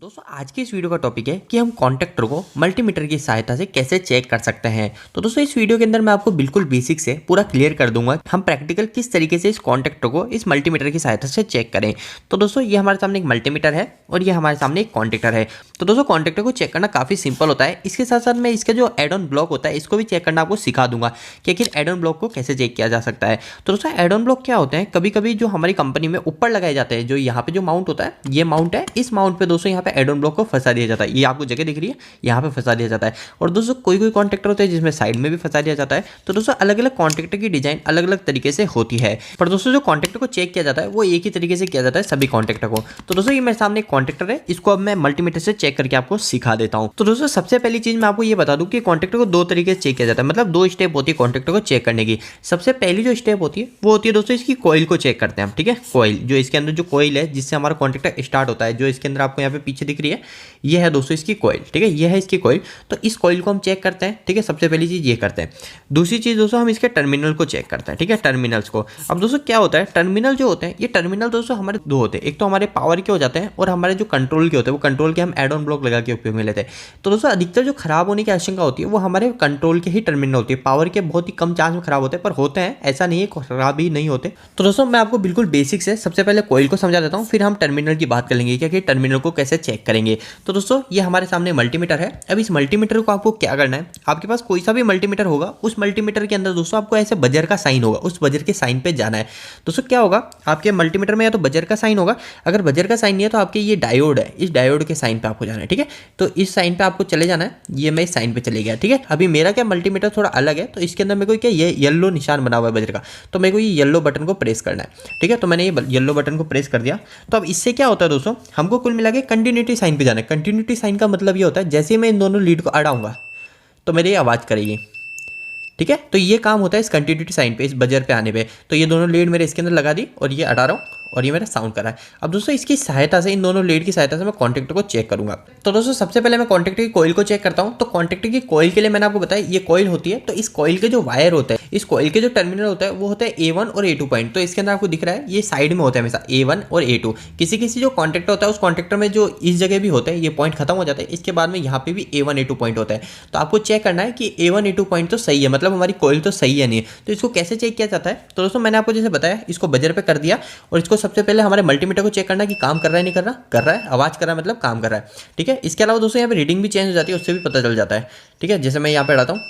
दोस्तों आज की इस वीडियो का टॉपिक है कि हम कॉन्टेक्टर को मल्टीमीटर की सहायता से कैसे चेक कर सकते हैं। तो दोस्तों इस वीडियो के अंदर मैं आपको बिल्कुल बेसिक से पूरा क्लियर कर दूंगा हम प्रैक्टिकल किस तरीके से इस कॉन्टेक्टर को इस मल्टीमीटर की सहायता से चेक करें। तो दोस्तों ये हमारे सामने एक मल्टीमीटर है और ये हमारे सामने एक कॉन्टेक्टर है। तो दोस्तों कॉन्टेक्टर को चेक करना काफ़ी सिंपल होता है। इसके साथ साथ मैं इसका जो एड ऑन ब्लॉक होता है इसको भी चेक करना आपको सिखा दूंगा कि आखिर एड ऑन ब्लॉक को कैसे चेक किया जा सकता है। तो दोस्तों एड ऑन ब्लॉक क्या होते हैं, कभी कभी जो हमारी कंपनी में ऊपर लगाए जाते हैं, जो यहाँ पे जो माउंट होता है ये माउंट है, इस माउंट पे दोस्तों यहाँ पे एड ऑन ब्लॉक को फंसा दिया जाता है। ये आपको जगह दिख रही है, यहाँ पे फंसा दिया जाता है। और दोस्तों कोई कोई कॉन्टेक्टर होते हैं जिसमें साइड में भी फंसा दिया जाता है। तो दोस्तों अलग अलग कॉन्टेक्टर की डिजाइन अलग अलग तरीके से होती है, पर दोस्तों जो कॉन्टेक्टर को चेक किया जाता है वो एक ही तरीके से किया जाता है सभी कॉन्टेक्टर को। तो दोस्तों ये मेरे सामने एक कॉन्टेक्टर है, इसको अब मैं मल्टीमीटर से चेक करके आपको सिखा देता हूँ। तो दोस्तों सबसे पहली चीज मैं आपको ये बता दूं कि कॉन्टेक्टर को दो तरीके से चेक किया जाता है, मतलब दो स्टेप होती है कॉन्टेक्टर को चेक करने की। सबसे पहली जो स्टेप होती है वो होती है दोस्तों इसकी कॉइल को चेक करते हैं हम, ठीक है। कॉइल जो इसके अंदर जो कॉइल है जिससे हमारा कॉन्टेक्टर स्टार्ट होता है, जो इसके अंदर आपको यहाँ पे पीछे दिख रही है, ये है दोस्तों इसकी कॉइल, ठीक है। ये है इसकी कॉइल। तो इस कॉइल को हम चेक करते हैं, ठीक है। सबसे पहली चीज ये करते हैं। दूसरी चीज दोस्तों हम इसके टर्मिनल को चेक करते हैं, ठीक है, टर्मिनल्स को। अब दोस्तों क्या होता है, टर्मिनल जो होते हैं ये टर्मिनल दोस्तों हमारे दो होते हैं, एक तो हमारे पावर के हो जाते हैं और हमारे जो कंट्रोल के होते हैं वो कंट्रोल के हम एड ऑन ब्लॉक लगा के उपयोग में लेते हैं। तो दोस्तों अधिकतर जो खराब होने की आशंका होती है वो हमारे कंट्रोल के ही टर्मिनल होती है। पावर के बहुत ही कम चांस में खराब होते हैं, पर होते हैं, ऐसा नहीं है खराब ही नहीं होते। तो दोस्तों मैं आपको बिल्कुल बेसिक से सबसे पहले कॉइल को समझा देता हूँ, फिर हम टर्मिनल की बात कर लेंगे कि टर्मिनल को कैसे चेक करेंगे। तो दोस्तों ये हमारे सामने मल्टीमीटर है। अब इस मल्टीमीटर को आपको क्या करना है, आपके पास कोई सा भी मल्टीमीटर होगा, उस मल्टीमीटर के अंदर दोस्तों आपको ऐसे बजर का साइन होगा, उस बजर के साइन पे जाना है। दोस्तों क्या होगा, आपके मल्टीमीटर में या तो बजर का साइन होगा, अगर बजर का साइन नहीं है तो आपके ये डायोड है, इस डायोड के साइन पे आपको जाना है, ठीक है। तो इस साइन पे आपको चले जाना है। ये मैं इस साइन पे चले गया, ठीक है। अभी मेरा क्या मल्टीमीटर थोड़ा अलग है, तो इसके अंदर मेरे को क्या ये येलो निशान बना हुआ है बजर का, तो मेरे को ये येलो बटन को प्रेस करना है, ठीक है। तो मैंने ये येलो बटन को प्रेस कर दिया। तो अब इससे क्या होता है दोस्तों, हमको कुल मिला के कंटिन्यूटी साइन पे जाना है। कंटिन्यूटी साइन का मतलब ये होता है जैसे मैं इन दोनों लीड को अड़ाऊंगा तो मेरी आवाज़ करेगी, ठीक है। तो ये काम होता है इस कंटिन्यूटी साइन पे, इस बजर पे आने पे। तो ये दोनों लीड मेरे इसके अंदर लगा दी और ये अड़ा रहा हूँ और ये मेरा साउंड कर रहा है। अब दोस्तों इसकी सहायता से, इन दोनों लीड की सहायता से मैं कॉन्टेक्टर को चेक करूंगा। तो दोस्तों सबसे पहले मैं कॉन्टेक्टर की कॉइल को चेक करता हूं। तो कॉन्टेक्टर की कॉइल के लिए मैंने आपको बताया ये कॉइल होती है। तो इस कॉइल के जो वायर होता है, इस कॉइल के जो टर्मिनल होता है वो होता है A1 और A2 पॉइंट। तो इसके अंदर आपको दिख रहा है ये साइड में होता है हमेशा A1 और A2। किसी किसी जो कॉन्टेक्टर होता है उस कॉन्टेक्टर में जो इस जगह भी होता है ये पॉइंट खत्म हो जाता है, इसके बाद में यहाँ पे भी A1 A2 पॉइंट होता है। तो आपको चेक करना है कि A1 A2 पॉइंट तो सही है, मतलब हमारी कॉइल तो सही है नहीं है। तो इसको कैसे चेक किया जाता है, तो दोस्तों मैंने आपको जैसे बताया इसको बजर पे कर दिया और इसको सबसे पहले हमारे मल्टीमीटर को चेक करना कि काम कर रहा है नहीं कर रहा, कर रहा है, आवाज कर रहा है मतलब काम कर रहा है, ठीक है। इसके अलावा दोस्तों यहाँ पे रीडिंग भी चेंज हो जाती है, उससे भी पता चल जाता है, ठीक है। जैसे मैं यहाँ पे अड़ाता हूँ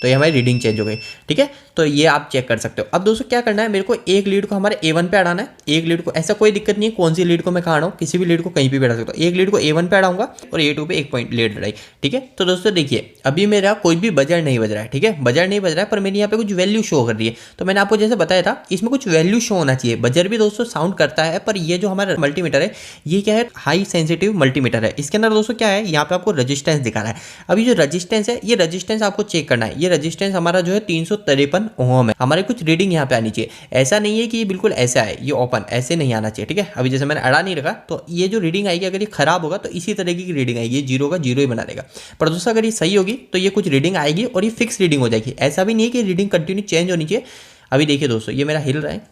तो ये हमारी रीडिंग चेंज हो गई, ठीक है। तो ये आप चेक कर सकते हो। अब दोस्तों क्या करना है, मेरे को एक लीड को हमारे A1 पे अड़ाना है। एक लीड को, ऐसा कोई दिक्कत नहीं है कौन सी लीड को मैं कहाँ अड़ाऊँ, किसी भी लीड को कहीं भी अड़ा सकता हूँ। एक लीड को A1 पे अड़ाऊंगा और A2 पे एक पॉइंट लीड अड़ाई, ठीक है। तो दोस्तों देखिए अभी मेरा कोई भी बजर नहीं बज रहा है, ठीक है, बजर नहीं बज रहा है, पर मेरी यहाँ पे कुछ वैल्यू शो कर रही है। तो मैंने आपको जैसे बताया था इसमें कुछ वैल्यू शो होना चाहिए। बजर भी दोस्तों साउंड करता है, पर ये जो हमारा मल्टीमीटर है ये क्या है, हाई सेंसिटिव मल्टीमीटर है। इसके अंदर दोस्तों क्या है, यहाँ पे आपको रजिस्टेंस दिखा रहा है। अभी जो रजिस्टेंस है ये रजिस्टेंस आपको चेक करना है। ये रजिस्टेंस हमारा जो है 353 ओम है। हमारे कुछ रीडिंग यहाँ पे आनी चाहिए। ऐसा नहीं है कि ये बिल्कुल ऐसा है, ये ओपन ऐसे नहीं आना चाहिए, ठीक है। अभी जैसे मैंने अड़ा नहीं रखा तो ये जो रीडिंग आएगी अगर ये खराब होगा तो इसी तरीके की रीडिंग आएगी, ये 0 का 0 ही बना देगा। पर दोस्तों अगर ये सही होगी तो ये कुछ रीडिंग आएगी और ये फिक्स रीडिंग हो जाएगी। ऐसा भी नहीं है कि रीडिंग कंटिन्यू चेंज होनी चाहिए। अभी देखिए दोस्तों ये मेरा हिल रहा है,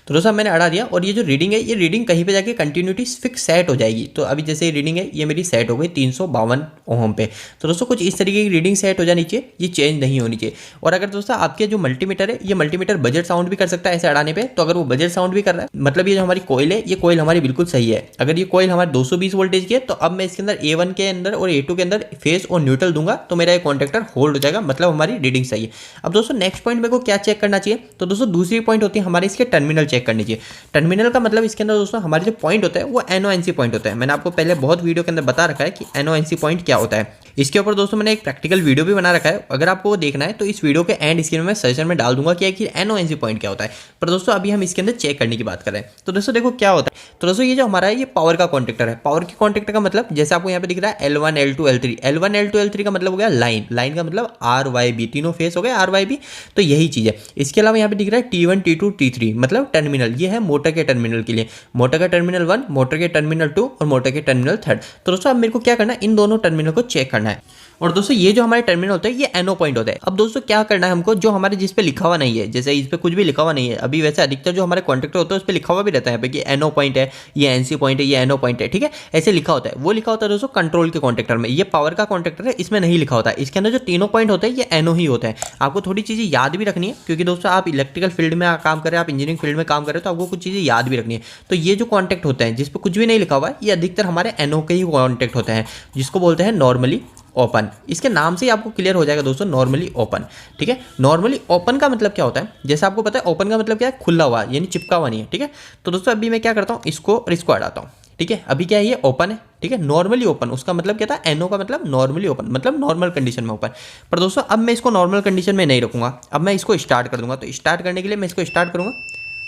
तो दोस्तों मैंने अड़ा दिया और ये जो रीडिंग है ये रीडिंग कहीं पे जाके कंटिन्यूटी फिक्स सेट हो जाएगी। तो अभी जैसे ये रीडिंग है ये मेरी सेट हो गई 352 ओम पे। तो दोस्तों कुछ इस तरीके की रीडिंग सेट हो जानी चाहिए, ये चेंज नहीं होनी चाहिए। और अगर दोस्तों आपके जो मल्टीमीटर है ये मल्टीमीटर बजट साउंड भी कर सकता है ऐसे अड़ाने पे, तो अगर वो बजट साउंड भी कर रहा है मतलब ये जो हमारी कॉइल है ये कॉइल हमारी बिल्कुल सही है। अगर ये कॉइल हमारे 220 वोल्टेज की है तो अब मैं इसके अंदर A1 के अंदर और A2 के अंदर फेस और न्यूट्रल दूंगा तो मेरा ये कॉन्टेक्टर होल्ड हो जाएगा, मतलब हमारी रीडिंग सही है। अब दोस्तों नेक्स्ट पॉइंट मेरे को क्या चेक करना चाहिए, तो दोस्तों दूसरी पॉइंट होती है हमारे इसके टर्मिनल चेक करनी चाहिए। टर्मिनल का मतलब इसके अंदर दोस्तों हमारे जो पॉइंट होता है वो NONC पॉइंट होता है। मैंने आपको पहले बहुत वीडियो के अंदर बता रखा है कि NONC पॉइंट क्या होता है। इसके ऊपर दोस्तों मैंने एक प्रैक्टिकल वीडियो भी बना रखा है, अगर आपको वो देखना है तो इस वीडियो के एंड स्क्रीन में सजेशन में डाल दूंगा कि NONC पॉइंट क्या होता है। पर दोस्तों अभी हम इसके अंदर चेक करने की बात कर रहे हैं। तो दोस्तों देखो क्या होता है, तो दोस्तों ये जो हमारा है ये पावर का कॉन्टेक्टर है। पावर के कॉन्टेक्टर का मतलब जैसे आपको यहाँ पे दिख रहा है L1 L2 L3। L1 L2 L3 का मतलब हो गया लाइन, लाइन का मतलब RYB, तीनों फेस हो गए RYB। तो यही चीज है। इसके अलावा यहाँ पे दिख रहा है T1 T2 T3 मतलब टर्मिनल, ये है मोटर के टर्मिनल के लिए, मोटर का टर्मिनल 1, मोटर के टर्मिनल 2 और मोटर के टर्मिनल 3। तो दोस्तों अब मेरे को क्या करना है, इन दोनों टर्मिनल को चेक करना है। और दोस्तों ये जो हमारे टर्मिनल होता है ये एनो पॉइंट होता है। अब दोस्तों क्या करना है हमको, जो हमारे जिस पे लिखा हुआ नहीं है, जैसे इस पे कुछ भी लिखा हुआ नहीं है, अभी वैसे अधिकतर जो हमारे कॉन्टेक्टर होता है उस पे लिखा हुआ भी रहता है यहाँ पे कि एनो पॉइंट है, ये एनसी पॉइंट है, ये एनो पॉइंट है, ठीक है, ऐसे लिखा होता है। वो लिखा होता है दोस्तों कंट्रोल के कॉन्टेक्टर में, ये पावर का कॉन्टेक्टर है, इसमें नहीं लिखा होता है। इसके अंदर जो तीनों पॉइंट होते हैं ये एनो ही होता है। आपको थोड़ी चीज़ें याद भी रखनी है, क्योंकि दोस्तों आप इलेक्ट्रिकल फील्ड में काम कर रहे हैं, आप इंजीनियरिंग फील्ड में काम कर रहे हो, तो आपको कुछ चीज़ें याद भी रखनी है। तो ये जो कॉन्टेक्ट होते हैं जिस पे कुछ भी नहीं लिखा हुआ है, ये अधिकतर हमारे एनो के ही कॉन्टेक्ट होते हैं, जिसको बोलते हैं नॉर्मली ओपन। इसके नाम से ही आपको क्लियर हो जाएगा दोस्तों, नॉर्मली ओपन, ठीक है। नॉर्मली ओपन का मतलब क्या होता है, जैसे आपको पता है ओपन का मतलब क्या है, खुला हुआ, यानी चिपका हुआ नहीं है, ठीक है। तो दोस्तों अभी मैं क्या करता हूँ, इसको और इसको हटाता हूँ, ठीक है। अभी क्या है, ये ओपन है, ठीक है। नॉर्मली ओपन उसका मतलब क्या था, एनो का मतलब नॉर्मली ओपन, मतलब नॉर्मल कंडीशन में ओपन। पर दोस्तों अब मैं इसको नॉर्मल कंडीशन में नहीं रखूंगा, अब मैं इसको स्टार्ट कर दूंगा। तो स्टार्ट करने के लिए मैं इसको स्टार्ट करूंगा,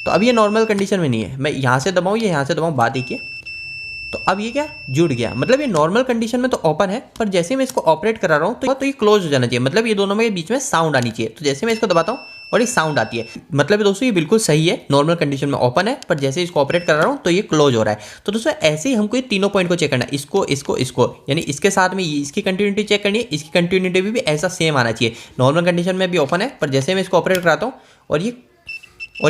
तो अब ये नॉर्मल कंडीशन में नहीं है, मैं यहाँ से दबाऊँ, ये यहाँ से दबाऊँ, बात एक है। तो अब ये क्या जुड़ गया, मतलब ये नॉर्मल कंडीशन में तो ओपन है, पर जैसे मैं इसको ऑपरेट करा रहा हूँ तो ये क्लोज हो जाना चाहिए, मतलब ये दोनों में बीच में साउंड आनी चाहिए। तो जैसे मैं इसको दबाता हूँ और एक साउंड आती है, मतलब दोस्तों ये बिल्कुल सही है, नॉर्मल कंडीशन में ओपन है, पर जैसे इसको ऑपरेट कर रहा हूँ तो ये क्लोज हो रहा है। तो दोस्तों ऐसे ही हमको ये तीनों पॉइंट को चेक करना है, इसको इसको इसको, यानी इसके साथ में इसकी कंटिन्यूटी चेक करनी है, इसकी कंटिन्यूटी भी ऐसा सेम आना चाहिए। नॉर्मल कंडीशन में भी ओपन है, पर जैसे मैं इसको ऑपरेट कराता हूँ और ये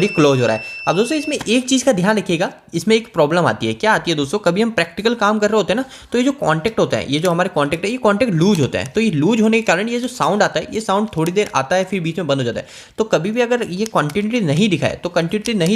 क्लोज हो रहा है। अब दोस्तों इसमें एक चीज़ का ध्यान रखिएगा, इसमें एक प्रॉब्लम आती है। क्या आती है दोस्तों, कभी हम प्रैक्टिकल काम कर रहे होते हैं ना, तो ये जो कॉन्टेक्ट होता है, ये जो हमारे कॉन्टेक्ट है, ये कॉन्टेक्ट लूज होता है। तो ये लूज होने के कारण ये जो साउंड आता है, ये साउंड थोड़ी देर आता है फिर बीच में बंद हो जाता है। तो कभी भी अगर ये कंटिन्यूटी नहीं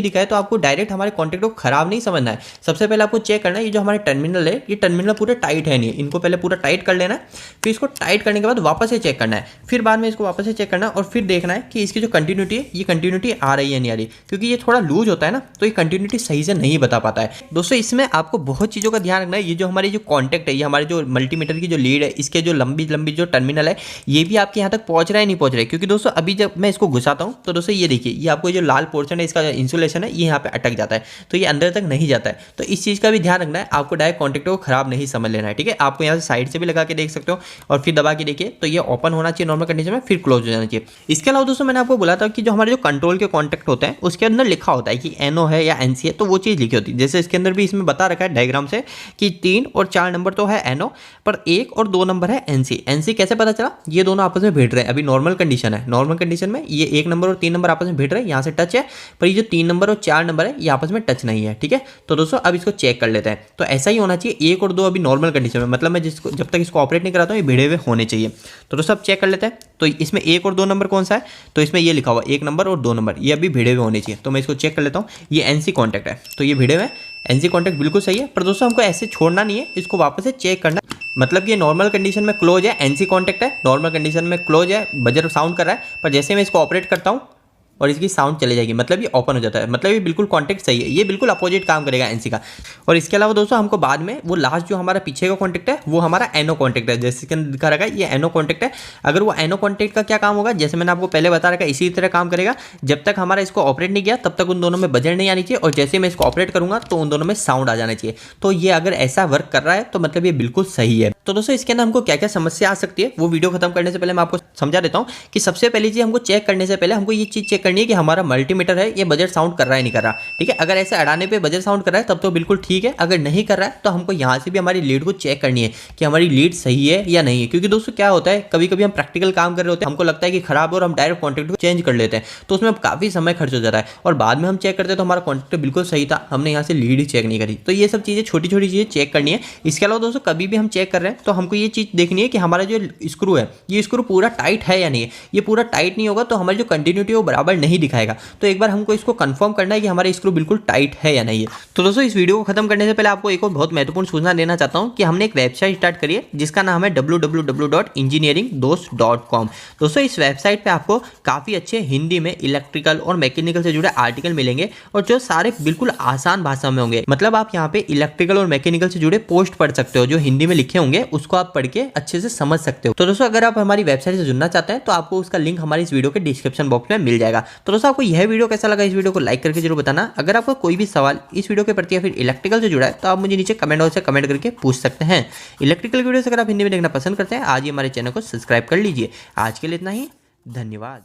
दिखाए तो आपको डायरेक्ट हमारे कॉन्टेक्ट को खराब नहीं समझना है। सबसे पहले आपको चेक करना है, ये जो हमारे टर्मिनल है, ये टर्मिनल पूरे टाइट है नहीं, इनको पहले पूरा टाइट कर लेना है। फिर इसको टाइट करने के बाद वापस से चेक करना है, फिर बाद में इसको वापस से चेक करना है, और फिर देखना है कि इसकी जो कंटिन्यूटी है, ये कंटिन्यूटी आ रही है नहीं आ रही, क्योंकि ये थोड़ा लूज होता है ना, तो ये कंटिन्यूटी सही से नहीं बता पाता है। दोस्तों इसमें आपको बहुत चीज़ों का ध्यान रखना है। ये जो हमारी जो कॉन्टेक्ट है, ये हमारे जो मल्टीमीटर की जो लीड है, इसके जो लंबी लंबी जो टर्मिनल है, ये भी आपके यहाँ तक पहुँच रहा है नहीं पहुँच रहा है। क्योंकि दोस्तों अभी जब मैं इसको घुसाता हूँ तो दोस्तों ये देखिए, ये आपको जो लाल पोर्शन है, इसका जो इंसुलेशन है, ये यहाँ पे अटक जाता है, तो ये अंदर तक नहीं जाता है। तो इस चीज़ का भी ध्यान रखना है, आपको डायरेक्ट कॉन्टेक्ट को खराब नहीं समझ लेना है, ठीक है। आपको यहाँ से साइड से भी लगा के देख सकते हो, और फिर दबा के देखिए, तो ये ओपन होना चाहिए नॉर्मल कंडीशन में, फिर क्लोज हो जाना चाहिए। इसके अलावा दोस्तों मैंने आपको बोला था कि जो हमारे जो कंट्रोल के कॉन्टेक्ट होते हैं, उसके अंदर लिखा होता है कि एनो है या एनसी है, तो वो चीज़ लिखी होती है। जैसे इसके अंदर भी इसमें बता रखा है डायग्राम से कि 3 और 4 नंबर तो है एनो, पर 1 और 2 नंबर है एनसी। एनसी कैसे पता चला, ये दोनों आपस में भिड़ रहे हैं। अभी नॉर्मल कंडीशन है, नॉर्मल कंडीशन में ये 1 नंबर और 3 नंबर आपस में भिड़ रहे हैं, यहाँ से टच है, पर ये जो 3 नंबर और 4 नंबर है ये आपस में टच नहीं है, ठीक है। तो दोस्तों अब इसको चेक कर लेते हैं। तो ऐसा ही होना चाहिए, 1 और 2 अभी नॉर्मल कंडीशन में, मतलब मैं जिसको जब तक इसको ऑपरेट नहीं कराता हूँ ये भिड़े हुए होने चाहिए। तो दोस्तों अब चेक कर लेते हैं। तो इसमें 1 और 2 नंबर कौन सा है, तो इसमें ये लिखा हुआ 1 नंबर और 2 नंबर, ये अभी भिड़े हुए होने चाहिए। तो मैं इसको चेक कर लेता हूँ, ये एनसी कॉन्टैक्ट है, तो ये भिड़े हुए एनसी कॉन्टैक्ट बिल्कुल सही है। पर दोस्तों हमको ऐसे छोड़ना नहीं है, इसको वापस से चेक करना, मतलब ये नॉर्मल कंडीशन में क्लोज है, एनसी कॉन्टैक्ट है, नॉर्मल कंडीशन में क्लोज है, बजर साउंड कर रहा है, पर जैसे मैं इसको ऑपरेट करता हूँ और इसकी साउंड चली जाएगी, मतलब ये ओपन हो जाता है, मतलब ये बिल्कुल कॉन्टेक्ट सही है, ये बिल्कुल अपोजिट काम करेगा एनसी का। और इसके अलावा दोस्तों हमको बाद में वो लास्ट जो हमारा पीछे का कॉन्टेक्ट है वो हमारा एनो कॉन्टेक्ट है, जैसे कि दिखा रखा है ये एनो कॉन्टेक्ट है। अगर वो एनो कॉन्टेक्ट का क्या काम होगा, जैसे मैंने आपको पहले बता रखा है, इसी तरह काम करेगा। जब तक हमारा इसको ऑपरेट नहीं किया तब तक उन दोनों में बजर नहीं आनी चाहिए, और जैसे मैं इसको ऑपरेट करूंगा तो उन दोनों में साउंड आ जाना चाहिए। तो ये अगर ऐसा वर्क कर रहा है तो मतलब ये बिल्कुल सही है। तो दोस्तों इसके अंदर हमको क्या क्या समस्या आ सकती है, वो वीडियो खत्म करने से पहले मैं आपको समझा देता हूँ कि सबसे पहली चीज हमको चेक करने से पहले हमको ये चीज चेक करनी है कि हमारा मल्टीमीटर है ये बजर साउंड कर रहा है नहीं कर रहा, ठीक है। अगर ऐसे अड़ाने पे बजर साउंड कर रहा है तब तो बिल्कुल ठीक है, अगर नहीं कर रहा है तो हमको यहाँ से भी हमारी लीड को चेक करनी है कि हमारी लीड सही है या नहीं है। क्योंकि दोस्तों क्या होता है, कभी कभी हम प्रैक्टिकल काम कर रहे होते हैं, हमको लगता है कि खराब है और हम डायरेक्ट कॉन्टेक्ट को चेंज कर लेते हैं, तो उसमें काफी समय खर्च हो जाता है, और बाद में हम चेक करते हैं तो हमारा कॉन्टेक्ट बिल्कुल सही था, हमने यहाँ से लीड ही चेक नहीं करी। तो ये सब चीजें छोटी छोटी चीजें चेक करनी है। इसके अलावा दोस्तों कभी भी हम चेक कर रहे हैं तो हमको ये चीज देखनी है कि हमारा जो स्क्रू है ये स्क्रू पूरा टाइट है या नहीं है। ये पूरा टाइट नहीं होगा तो हमारी जो कंटिन्यूटी है वो बराबर नहीं दिखाएगा। तो एक बार हमको इसको कंफर्म करना है कि हमारा स्क्रू बिल्कुल टाइट है या नहीं है। तो दोस्तों इस वीडियो को खत्म करने से पहले आपको एक और बहुत महत्वपूर्ण सूचना देना चाहता हूं कि हमने एक वेबसाइट स्टार्ट करी है जिसका नाम है www.engineeringdost.com। दोस्तों इस वेबसाइट पे आपको काफी अच्छे हिंदी में इलेक्ट्रिकल और मैकेनिकल से जुड़े आर्टिकल मिलेंगे, और जो सारे बिल्कुल आसान भाषा में होंगे। मतलब आप यहाँ पे इलेक्ट्रिकल और मैकेनिकल से जुड़े पोस्ट पढ़ सकते हो, जो हिंदी में लिखे होंगे उसको आप पढ़ के अच्छे से समझ सकते हो। तो दोस्तों अगर आप हमारी वेबसाइट से जुड़ना चाहते हैं तो आपको उसका लिंक हमारी इस वीडियो के डिस्क्रिप्शन बॉक्स में मिल जाएगा। तो दोस्तों आपको यह वीडियो कैसा लगा, इस वीडियो को लाइक करके जरूर बताना। अगर आपको कोई भी सवाल इस वीडियो के प्रति या फिर इलेक्ट्रिकल से जुड़ा है तो आप मुझे नीचे कमेंट बॉक्स से कमेंट करके पूछ सकते हैं। इलेक्ट्रिकल वीडियोस अगर आप हिंदी में देखना पसंद करते हैं, आज ही हमारे चैनल को सब्सक्राइब कर लीजिए। आज के लिए इतना ही, धन्यवाद।